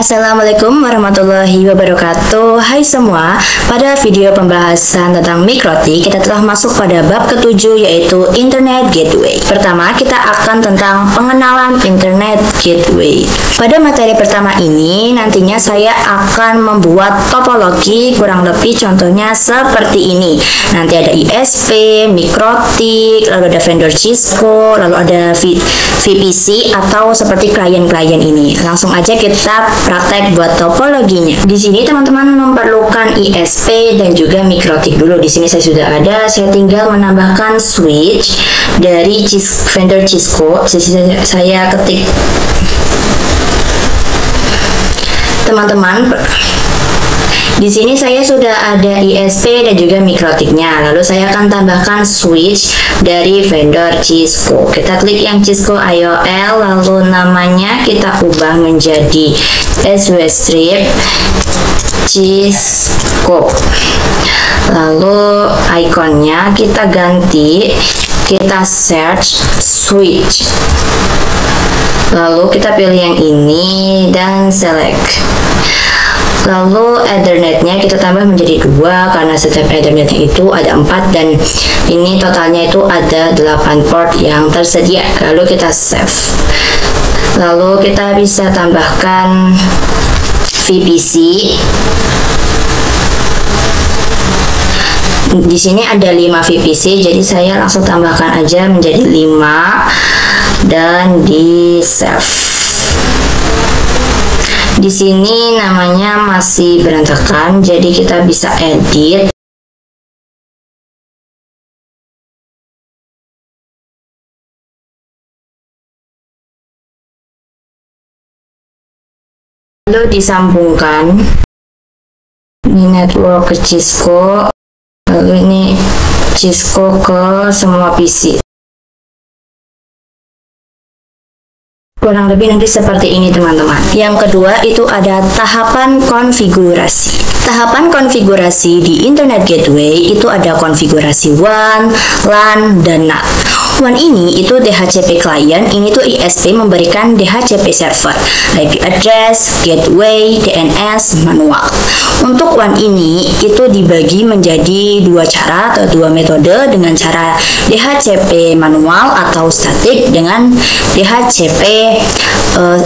Assalamualaikum warahmatullahi wabarakatuh. Hai semua, pada video pembahasan tentang mikrotik kita telah masuk pada bab ke-7 yaitu Internet Gateway. Pertama, kita akan tentang pengenalan Internet Gateway. Pada materi pertama ini nantinya saya akan membuat topologi kurang lebih contohnya seperti ini. Nanti ada ISP, mikrotik, lalu ada vendor Cisco, lalu ada VPC atau seperti klien-klien ini. Langsung aja kita praktek buat topologinya. Di sini teman-teman memerlukan ISP dan juga mikrotik dulu. Di sini saya sudah ada, saya tinggal menambahkan switch dari vendor Cisco. Saya ketik teman-teman. Di sini saya sudah ada ISP dan juga mikrotiknya. Lalu saya akan tambahkan switch dari vendor Cisco. Kita klik yang Cisco IOL, lalu namanya kita ubah menjadi SW Strip Cisco. Lalu ikonnya kita ganti, kita search switch. Lalu kita pilih yang ini dan select. Lalu Ethernetnya kita tambah menjadi 2 karena setiap Ethernetnya itu ada 4 dan ini totalnya itu ada 8 port yang tersedia. Lalu kita save. Lalu kita bisa tambahkan VPC. Di sini ada 5 VPC, jadi saya langsung tambahkan aja menjadi 5 dan di save. Di sini namanya masih berantakan, jadi kita bisa edit. Lalu disambungkan. Ini network ke Cisco, lalu ini Cisco ke semua PC. Kurang lebih nanti seperti ini teman-teman. Yang kedua itu ada tahapan konfigurasi. Tahapan konfigurasi di Internet Gateway itu ada konfigurasi WAN, LAN, dan NAT. WAN ini itu DHCP client, ini tuh ISP memberikan DHCP server, IP address, gateway, DNS, manual. Untuk WAN ini itu dibagi menjadi 2 cara atau 2 metode, dengan cara DHCP manual atau statik dengan DHCP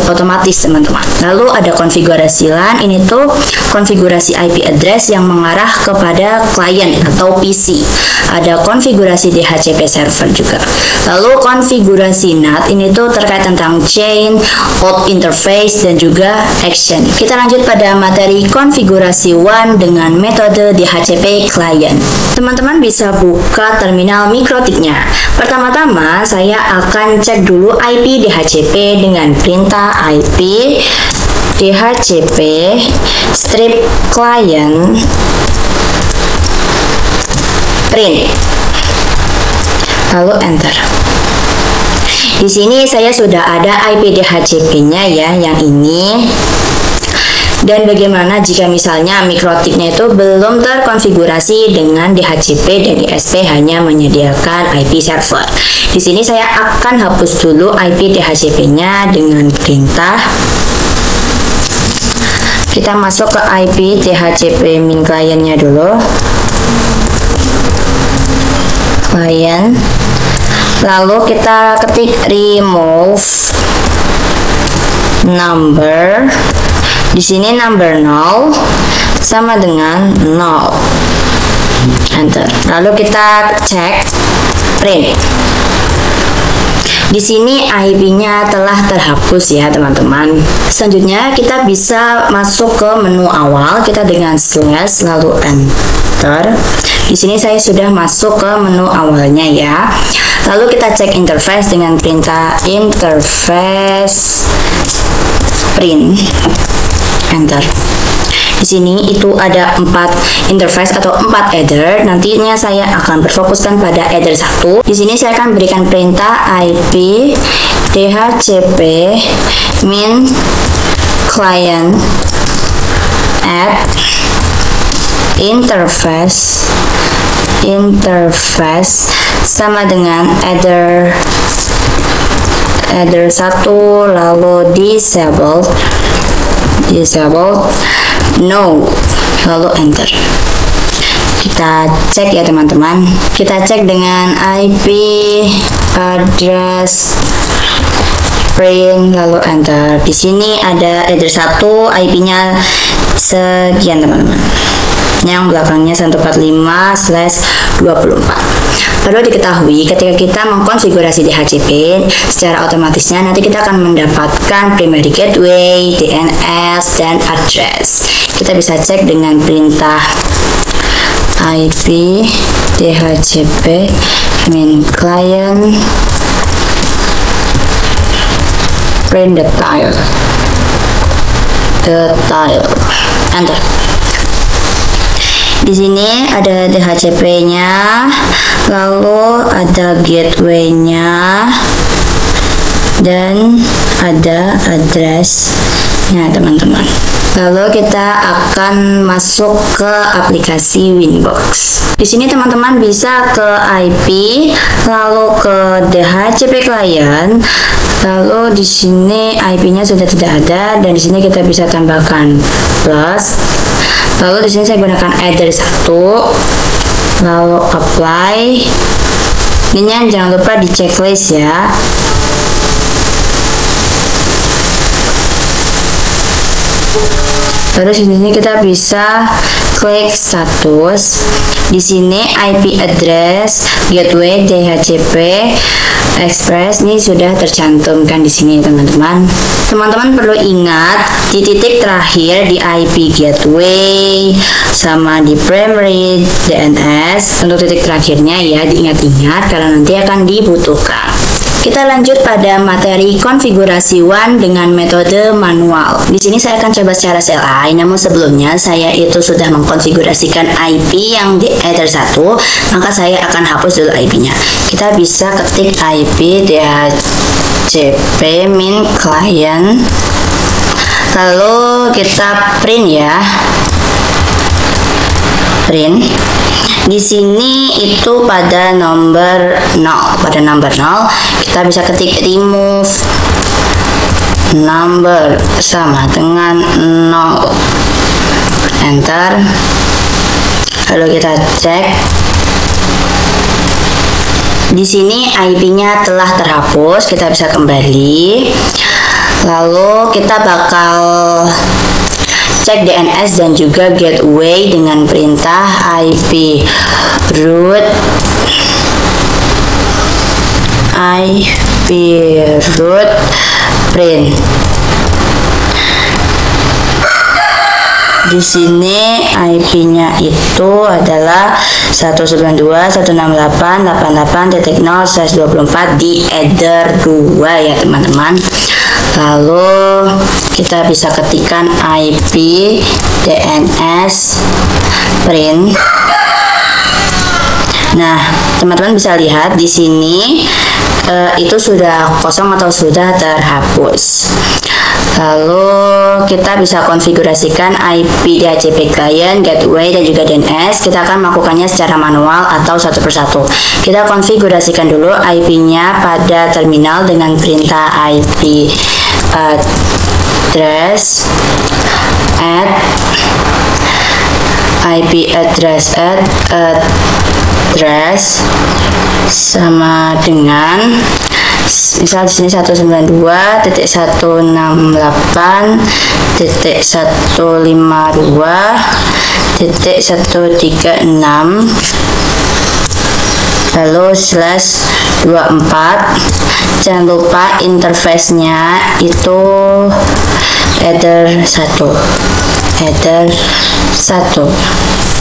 otomatis teman-teman. Lalu ada konfigurasi LAN, ini tuh konfigurasi IP address yang mengarah kepada klien atau PC. Ada konfigurasi DHCP server juga. Lalu konfigurasi NAT ini tuh terkait tentang chain, out interface, dan juga action. Kita lanjut pada materi konfigurasi WAN dengan metode DHCP client. Teman-teman bisa buka terminal mikrotiknya. Pertama-tama saya akan cek dulu IP DHCP dengan perintah IP DHCP strip client print. Lalu enter. Di sini saya sudah ada IP DHCP-nya ya, yang ini. Dan bagaimana jika misalnya mikrotiknya itu belum terkonfigurasi dengan DHCP dan ISP hanya menyediakan IP server. Di sini saya akan hapus dulu IP DHCP-nya dengan perintah. Kita masuk ke IP DHCP min client-nya dulu. Client. Lalu kita ketik remove number. Di sini number 0 sama dengan 0. Enter. Lalu kita cek print. Di sini IP-nya telah terhapus ya teman-teman. Selanjutnya kita bisa masuk ke menu awal. Kita dengan slash lalu enter. Di sini saya sudah masuk ke menu awalnya ya. Lalu kita cek interface dengan perintah interface print. Enter. Di sini itu ada 4 interface atau 4 header. Nantinya saya akan berfokuskan pada header 1. Di sini saya akan berikan perintah IP DHCP min client add interface sama dengan header 1 lalu disable. disable, no, lalu enter. Kita cek ya teman-teman. Kita cek dengan IP address print lalu enter. Di sini ada address 1, IP-nya sekian teman-teman. Yang belakangnya 145/24. Perlu diketahui ketika kita mengkonfigurasi DHCP, secara otomatisnya nanti kita akan mendapatkan primary gateway, DNS, dan address. Kita bisa cek dengan perintah IP DHCP min client print detail enter. Di sini ada DHCP-nya, lalu ada gateway-nya, dan ada address-nya teman-teman. Lalu kita akan masuk ke aplikasi Winbox. Di sini teman-teman bisa ke IP, lalu ke DHCP client, lalu di sini IP-nya sudah tidak ada, dan di sini kita bisa tambahkan plus. Lalu di sini saya gunakan address 1, lalu apply. Ini jangan lupa di checklist ya. Terus di sini kita bisa klik status. Di sini IP address gateway DHCP Express ini sudah tercantumkan di sini teman-teman. Teman-teman perlu ingat di titik terakhir di IP gateway sama di primary DNS, untuk titik terakhirnya ya diingat-ingat karena nanti akan dibutuhkan. Kita lanjut pada materi konfigurasi WAN dengan metode manual. Di sini saya akan coba secara CLI, namun sebelumnya saya itu sudah mengkonfigurasikan IP yang di Ether 1, maka saya akan hapus dulu IP-nya. Kita bisa ketik IP DHCP min client, lalu kita print ya. Print. Di sini itu pada nomor 0. Pada nomor 0 kita bisa ketik remove number sama dengan 0. Enter. Lalu kita cek. Di sini IP-nya telah terhapus, kita bisa kembali. Lalu kita bakal cek DNS dan juga gateway dengan perintah IP root print. Di sini IP-nya itu adalah 192.168.88.0/24 di Ether 2 ya teman-teman. Lalu kita bisa ketikkan IP DNS print. Nah, teman-teman bisa lihat di sini itu sudah kosong atau sudah terhapus. Lalu kita bisa konfigurasikan IP DHCP client, gateway, dan juga DNS. Kita akan melakukannya secara manual atau satu persatu. Kita konfigurasikan dulu IP-nya pada terminal dengan perintah IP address address sama dengan misal di sini 192.168.152.136 lalu /24. Jangan lupa interface-nya itu Ether 1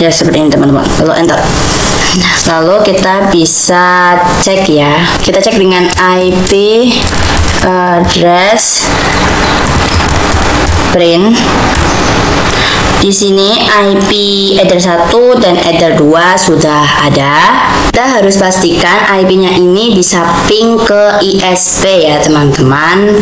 ya, seperti ini teman-teman. Lalu enter. Lalu kita bisa cek ya. Kita cek dengan IP address print. Di sini IP Ether 1 dan Ether 2 sudah ada. Kita harus pastikan IP-nya ini bisa ping ke ISP ya teman-teman.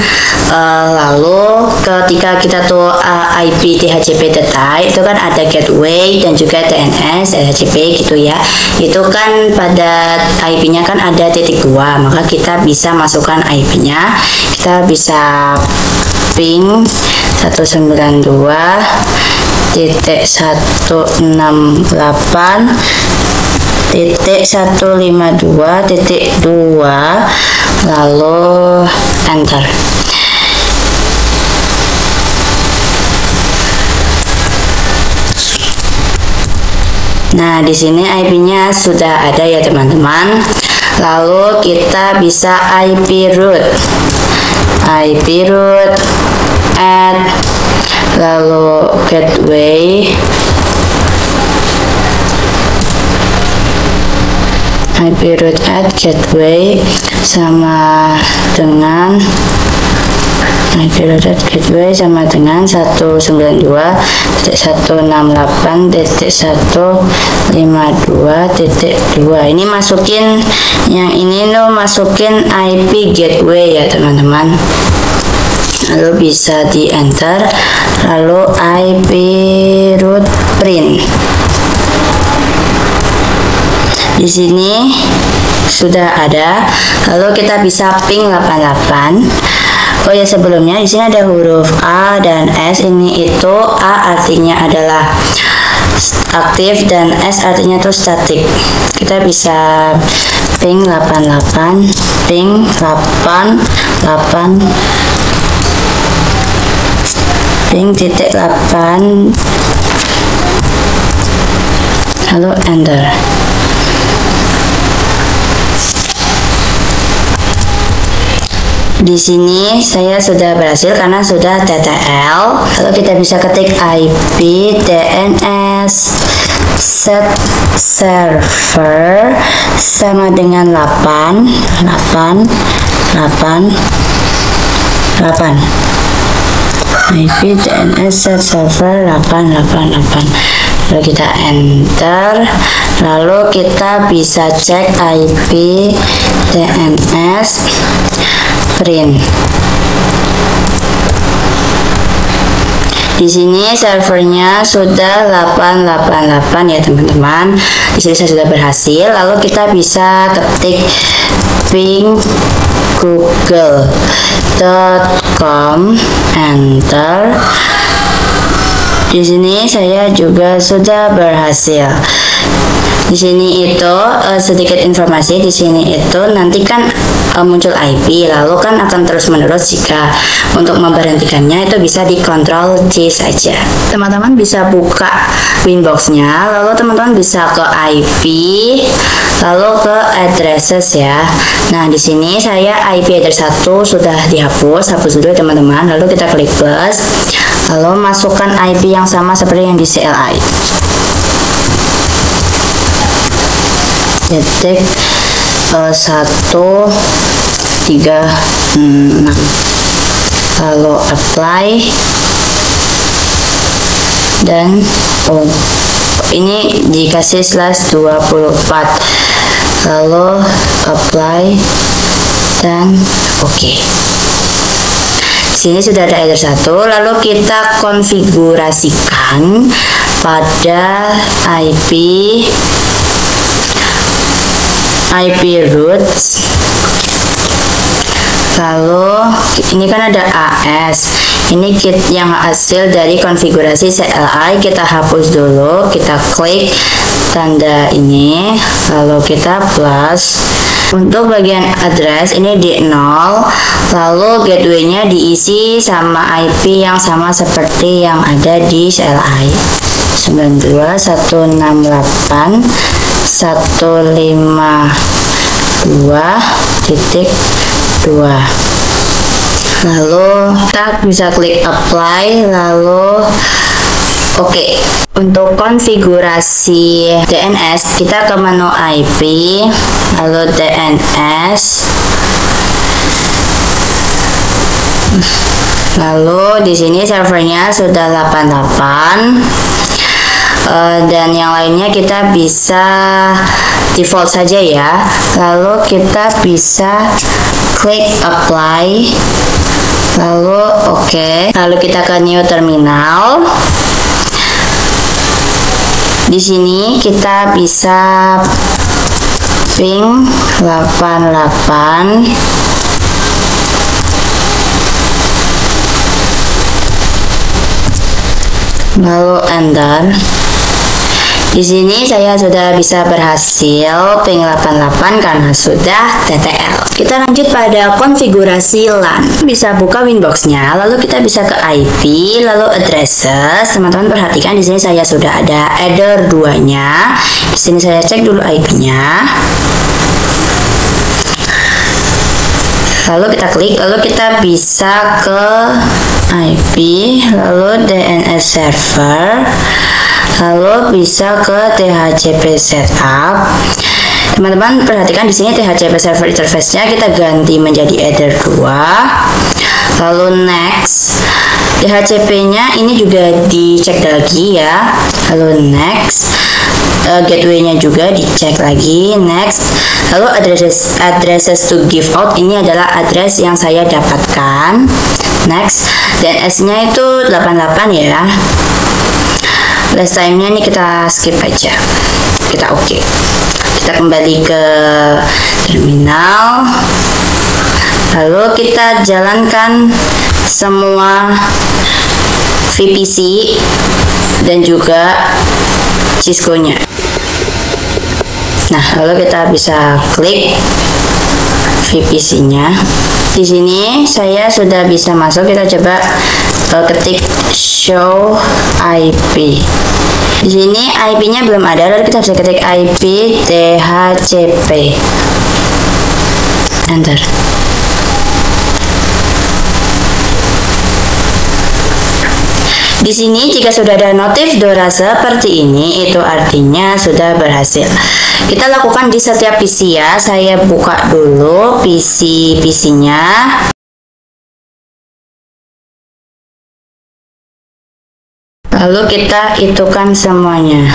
Lalu ketika kita tuh IP DHCP data itu kan ada gateway dan juga DNS DHCP gitu ya. Itu kan pada IP-nya kan ada titik 2, maka kita bisa masukkan IP-nya. Kita bisa ping 192.158.152.2 lalu enter. Nah, di sini IP-nya sudah ada ya teman-teman. Lalu kita bisa IP root add, lalu gateway, IP root add gateway sama dengan IP root add gateway sama dengan 192.168.152.2. Ini masukin yang ini lo masukin IP gateway ya teman-teman. Lalu bisa di enter, lalu IP root print. Di sini sudah ada. Lalu kita bisa ping 88. Oh ya, sebelumnya di sini ada huruf A dan S. Ini itu A artinya adalah aktif dan S artinya itu static. Kita bisa ping 88, ping 88, ping titik 8, lalu enter. Di sini saya sudah berhasil karena sudah TTL. Lalu kita bisa ketik IP DNS set server sama dengan 8. IP DNS set server 888. Lalu kita enter. Lalu kita bisa cek IP DNS print. Di sini servernya sudah 888 ya teman-teman. Di sini saya sudah berhasil. Lalu kita bisa ketik ping google.com, enter. Di sini saya juga sudah berhasil. Di sini itu sedikit informasi. Di sini itu nanti kan muncul IP, lalu kan akan terus menerus. Jika untuk memberhentikannya itu bisa di Ctrl C saja. Teman-teman bisa buka Winbox-nya, lalu teman-teman bisa ke IP, lalu ke addresses ya. Nah, di sini saya IP address 1 sudah dihapus, hapus dulu teman-teman. Lalu kita klik plus, lalu masukkan IP yang sama seperti yang di CLI. Detik 136, lalu apply dan ini dikasih /24, lalu apply dan oke. Sini sudah ada address 1, lalu kita konfigurasikan pada IP roots. Lalu ini kan ada AS. Ini yang hasil dari konfigurasi CLI. Kita hapus dulu. Kita klik tanda ini, lalu kita plus. Untuk bagian address ini di 0, lalu gateway-nya diisi sama IP yang sama seperti yang ada di CLI. 92.152.2. Lalu kita bisa klik apply, lalu oke. Untuk konfigurasi DNS kita ke menu IP, lalu DNS, lalu di sini servernya sudah 88. Dan yang lainnya kita bisa default saja ya. Lalu kita bisa klik apply, lalu oke. Lalu kita ke new terminal. Di sini kita bisa ping 88, lalu enter. Di sini saya sudah bisa berhasil ping 88 karena sudah TTL. Kita lanjut pada konfigurasi LAN. Bisa buka Winbox-nya, lalu kita bisa ke IP, lalu addresses. Teman-teman perhatikan di sini saya sudah ada header 2-nya. Di sini saya cek dulu IP-nya. Lalu kita klik, lalu kita bisa ke IP, lalu DNS server, lalu bisa ke DHCP setup. Teman-teman perhatikan di sini THCP server interface-nya kita ganti menjadi header 2. Lalu next. DHCP-nya ini juga dicek lagi ya. Lalu next. Gateway-nya juga dicek lagi, next. Lalu addresses to give out, ini adalah address yang saya dapatkan, next. DNS-nya itu 88 ya. Last time-nya ini kita skip aja, kita oke. Kita kembali ke terminal, lalu kita jalankan semua VPC dan juga Cisco-nya. Nah, lalu kita bisa klik VPC-nya. Di sini saya sudah bisa masuk. Kita coba ketik show IP. Di sini IP-nya belum ada, lalu kita bisa ketik IP DHCP. Enter. Di sini jika sudah ada notif DORA seperti ini, itu artinya sudah berhasil. Kita lakukan di setiap PC ya. Saya buka dulu PC-nya. Lalu kita hitungkan semuanya.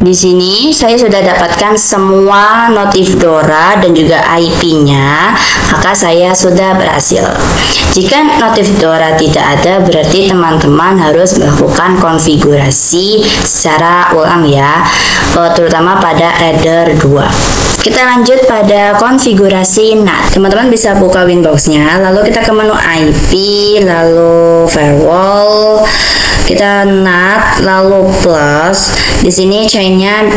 Di sini saya sudah dapatkan semua notif DORA dan juga IP-nya, maka saya sudah berhasil. Jika notif DORA tidak ada, berarti teman-teman harus melakukan konfigurasi secara ulang ya, terutama pada header 2. Kita lanjut pada konfigurasi NAT. Teman-teman bisa buka Winbox-nya, lalu kita ke menu IP, lalu firewall. Kita NAT lalu plus. Di sini chainnya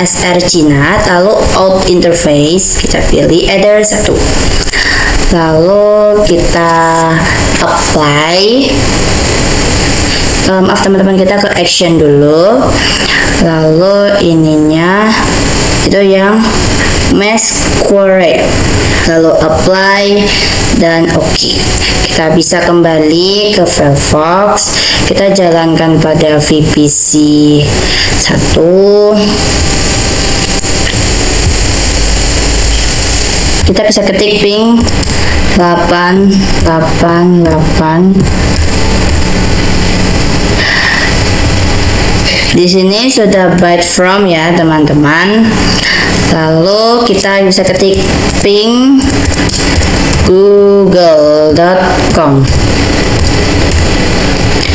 SRC NAT, lalu out interface kita pilih header 1. Lalu kita apply. Maaf teman-teman, kita ke action dulu. Lalu ininya itu yang masquerade. Lalu apply dan oke. Kita bisa kembali ke Firefox. Kita jalankan pada VPC 1. Kita bisa ketik ping 888. Di sini sudah byte from ya teman-teman. Lalu kita bisa ketik ping google.com.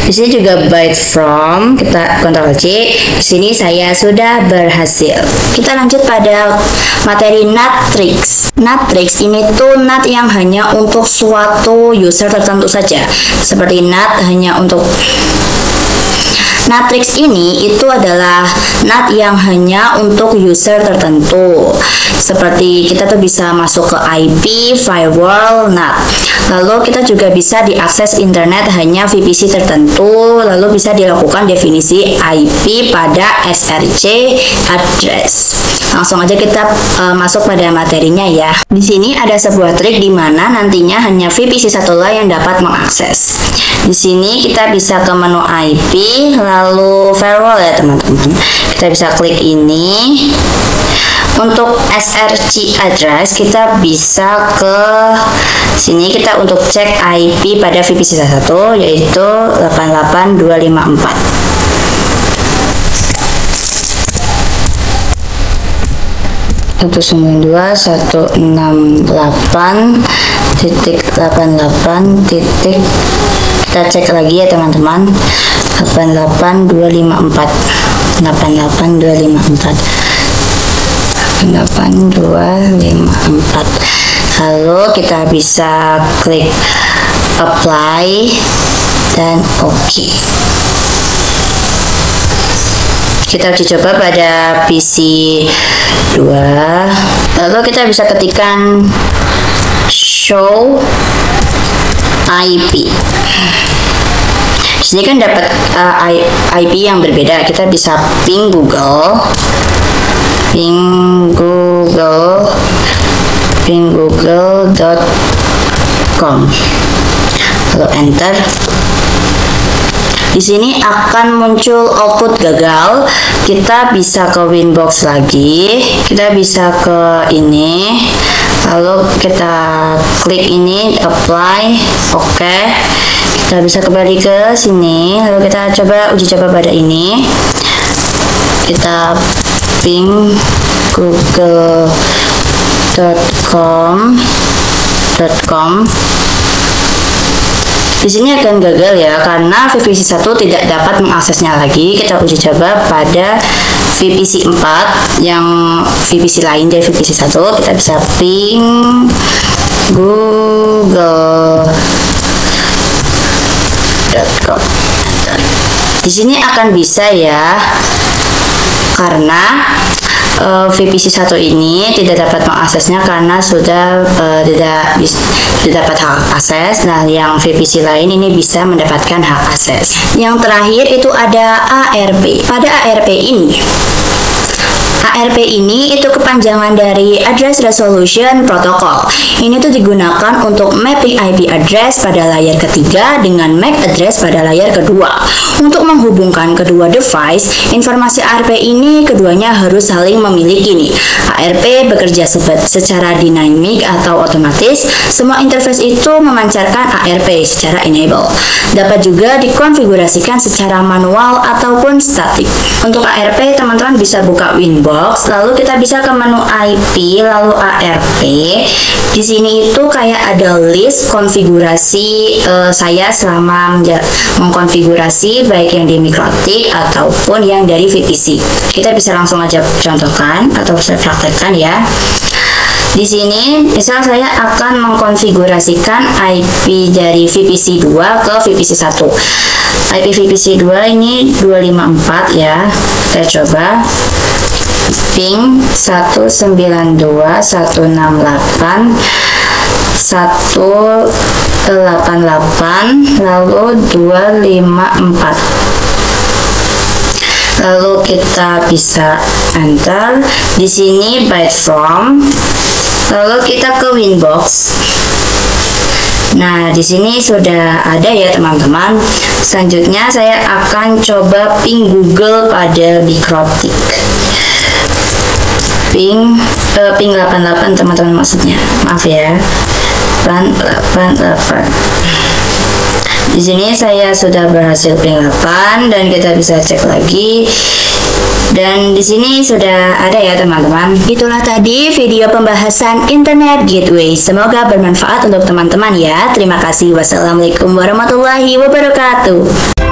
Di sini juga byte from, kita Ctrl C. Di sini saya sudah berhasil. Kita lanjut pada materi NAT tricks. NAT tricks ini tuh NAT yang hanya untuk suatu user tertentu saja. Seperti NAT hanya untuk NAT tricks ini itu adalah NAT yang hanya untuk user tertentu. Seperti kita tuh bisa masuk ke IP, firewall, NAT. Lalu kita juga bisa diakses internet hanya VPC tertentu. Lalu bisa dilakukan definisi IP pada SRC address. Langsung aja kita masuk pada materinya ya. Di sini ada sebuah trik di mana nantinya hanya VPC satulah yang dapat mengakses. Di sini kita bisa ke menu IP, lalu firewall ya teman-teman. Kita bisa klik ini. Untuk SRC address kita bisa ke sini, kita untuk cek IP pada VPC 1 yaitu 88254. 192.168.88. Kita cek lagi ya teman-teman, 88254. 8254. Lalu kita bisa klik apply dan oke. Kita uji coba pada PC 2. Lalu kita bisa ketikkan show IP. Di sini kan dapat IP yang berbeda. Kita bisa ping google.com. Lalu enter. Di sini akan muncul output gagal. Kita bisa ke Winbox lagi. Kita bisa ke ini. Lalu kita klik ini, apply, oke. Kita bisa kembali ke sini. Lalu kita coba uji coba pada ini. Kita ping google.com. Di sini akan gagal ya, karena VPC 1 tidak dapat mengaksesnya lagi. Kita uji coba pada VPC 4 yang VPC lain dari VPC 1. Kita bisa ping google.com. Di sini akan bisa ya, karena VPC 1 ini tidak dapat mengaksesnya karena sudah tidak dapat hak akses. Nah, yang VPC lain ini bisa mendapatkan hak akses. Yang terakhir itu ada ARP. Pada ARP ini itu kepanjangan dari Address Resolution Protocol. Ini tuh digunakan untuk mapping IP address pada layar ketiga dengan MAC address pada layar kedua. Untuk menghubungkan kedua device, informasi ARP ini keduanya harus saling memiliki nih. ARP bekerja secara dinamik atau otomatis. Semua interface itu memancarkan ARP secara enable. Dapat juga dikonfigurasikan secara manual ataupun static. Untuk ARP, teman-teman bisa buka Winbox, lalu kita bisa ke menu IP, lalu ARP. Di sini itu kayak ada list konfigurasi saya selama mengkonfigurasi baik yang di Mikrotik ataupun yang dari VPC. Kita bisa langsung aja contohkan atau saya praktekkan ya. Di sini misal saya akan mengkonfigurasikan IP dari VPC 2 ke VPC 1. IP VPC 2 ini 254 ya. Kita coba ping 192.168.188 lalu 254. Lalu kita bisa enter. Di sini byte from. Lalu kita ke Winbox. Nah, di sini sudah ada ya teman-teman. Selanjutnya saya akan coba ping Google pada Mikrotik. Ping 88 teman-teman maksudnya. Maaf ya. 88. Di sini saya sudah berhasil ping 8 dan kita bisa cek lagi. Dan di sini sudah ada ya teman-teman. Itulah tadi video pembahasan Internet Gateway. Semoga bermanfaat untuk teman-teman ya. Terima kasih. Wassalamualaikum warahmatullahi wabarakatuh.